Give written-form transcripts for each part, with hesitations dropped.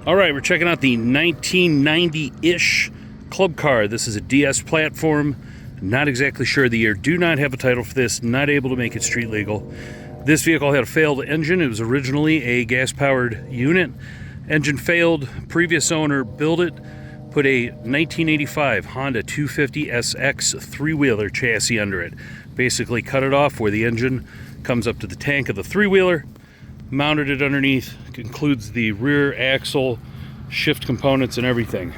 All right, we're checking out the 1990-ish club car. This is a DS platform. Not exactly sure of the year. Do not have a title for this. Not able to make it street legal. This vehicle had a failed engine. It was originally a gas-powered unit. Engine failed. Previous owner built it. Put a 1985 Honda 250 SX three-wheeler chassis under it. Basically cut it off where the engine comes up to the tank of the three-wheeler. Mounted it underneath. Includes the rear axle, shift components, and everything.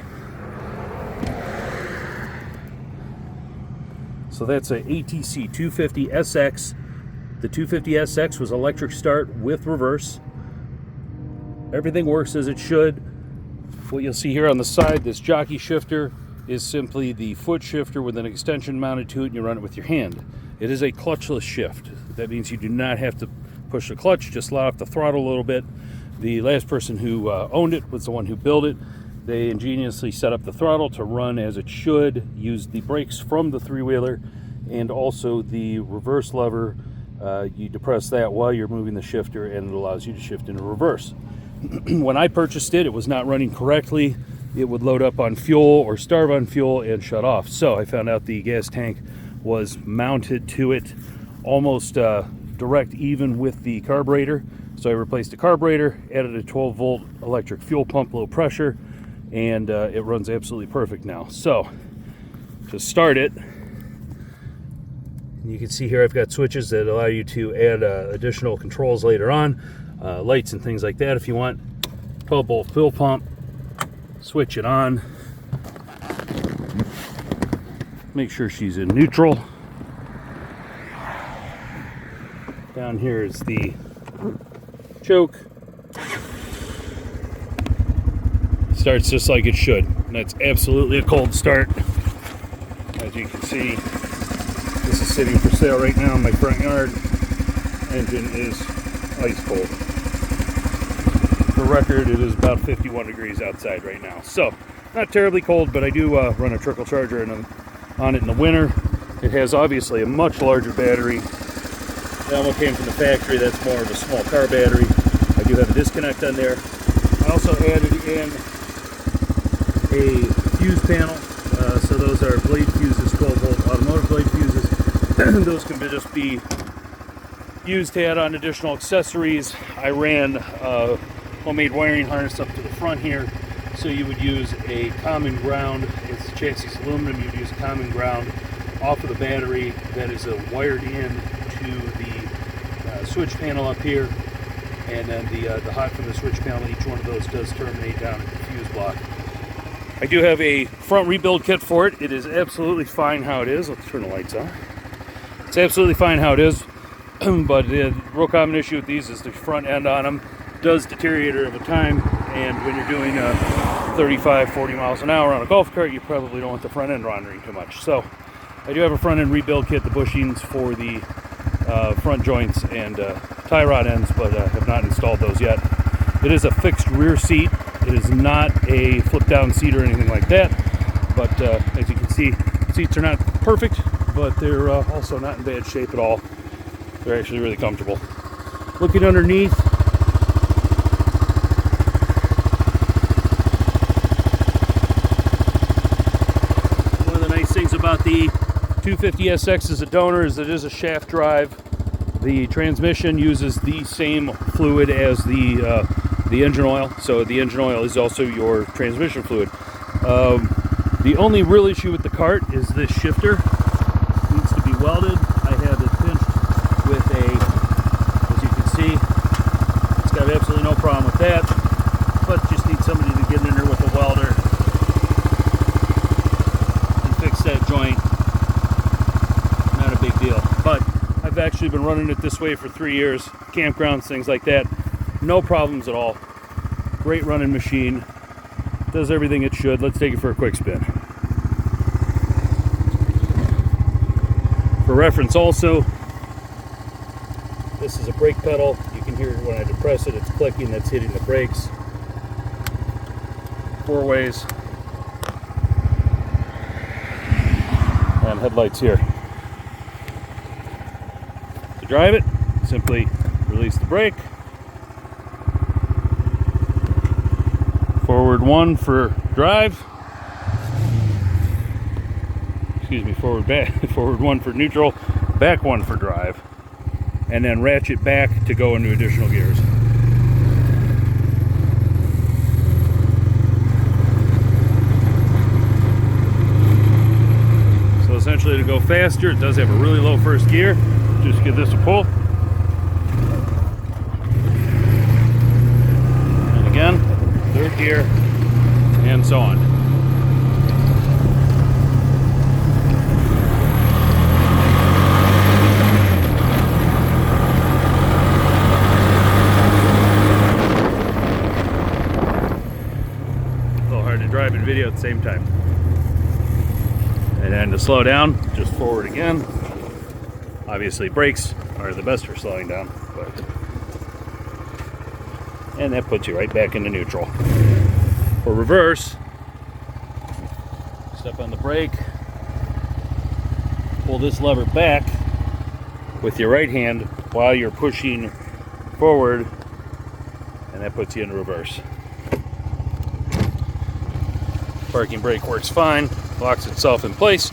So that's a ATC 250 SX. The 250 SX was electric start with reverse. Everything works as it should. What you'll see here on the side, this jockey shifter is simply the foot shifter with an extension mounted to it, and you run it with your hand. It is a clutchless shift. That means you do not have to push the clutch, just let off the throttle a little bit. The last person who owned it was the one who built it. They ingeniously set up the throttle to run as it should, use the brakes from the three-wheeler, and also the reverse lever. You depress that while you're moving the shifter, and it allows you to shift into reverse. When I purchased it, it was not running correctly. It would load up on fuel or starve on fuel and shut off. So I found out the gas tank was mounted to it almost direct even with the carburetor. So I replaced the carburetor, added a 12-volt electric fuel pump, low pressure, and it runs absolutely perfect now. So to start it, you can see here I've got switches that allow you to add additional controls later on, lights and things like that if you want. 12-volt fuel pump, switch it on, make sure she's in neutral. Down here is the choke. Starts just like it should. And that's absolutely a cold start. As you can see, this is sitting for sale right now in my front yard. Engine is ice cold. For record, it is about 51 degrees outside right now. So, not terribly cold, but I do run a trickle charger on it in the winter. It has obviously a much larger battery than what came from the factory. That's more of a small car battery. I do have a disconnect on there. I also added in a fuse panel. So those are blade fuses, 12-volt automotive blade fuses. Those can just be used to add on additional accessories. I ran a homemade wiring harness up to the front here. So you would use a common ground. It's chassis aluminum. You'd use a common ground off of the battery that is wired in to the switch panel up here, and then the hot from the switch panel. Each one of those does terminate down at the fuse block. I do have a front rebuild kit for it. It is absolutely fine how it is. Let's turn the lights on. It's absolutely fine how it is, but the real common issue with these is the front end on them does deteriorate over time, and when you're doing 35, 40 miles an hour on a golf cart, you probably don't want the front end wandering too much. So I do have a front end rebuild kit, the bushings for the front joints and tie rod ends, but have not installed those yet. It is a fixed rear seat. It is not a flip down seat or anything like that, but as you can see, seats are not perfect, but they're also not in bad shape at all. They're actually really comfortable. Looking underneath, one of the nice things about the 250 SX as a donor is it is a shaft drive. The transmission uses the same fluid as the engine oil, so the engine oil is also your transmission fluid. The only real issue with the cart is this shifter. It needs to be welded. I have it pinched with as you can see, it's got absolutely no problem with that, but just need somebody to get in there with a welder and fix that joint. Not a big deal, but I've actually been running it this way for 3 years. Campgrounds, things like that, no problems at all. Great running machine, does everything it should. Let's take it for a quick spin. For reference also, this is a brake pedal. You can hear it when I depress it, it's clicking, that's hitting the brakes. 4 ways. And headlights here. To drive it, simply release the brake, Forward 1 for drive. Excuse me, forward back. Forward 1 for neutral, back 1 for drive. And then ratchet back to go into additional gears. So essentially, to go faster, it does have a really low first gear. Just give this a pull. And again, third gear, and so on. To drive and video at the same time. And then to slow down, just forward again. Obviously brakes are the best for slowing down, and that puts you right back into neutral. For reverse, step on the brake, pull this lever back with your right hand while you're pushing forward, and that puts you into reverse. Parking brake works fine, locks itself in place.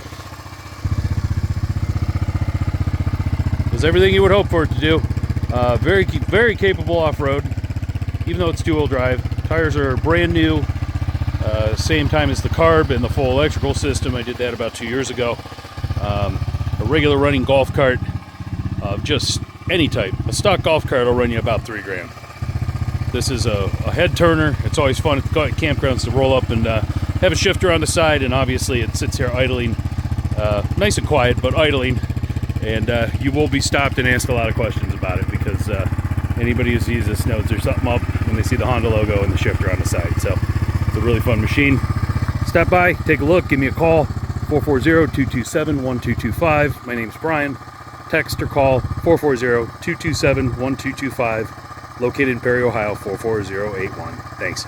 Does everything you would hope for it to do. Very capable off-road, even though it's dual drive. Tires are brand new, same time as the carb and the full electrical system. I did that about 2 years ago. A regular running golf cart of just any type, a stock golf cart will run you about $3 grand. This is a head turner. It's always fun at the campgrounds to roll up and have a shifter on the side, and obviously it sits here idling, nice and quiet, but idling, and you will be stopped and asked a lot of questions about it, because anybody who sees this knows there's something up when they see the Honda logo and the shifter on the side. So it's a really fun machine. Stop by, take a look, give me a call, 440-227-1225. My name's Brian. Text or call 440-227-1225, located in Perry, Ohio, 44081. Thanks.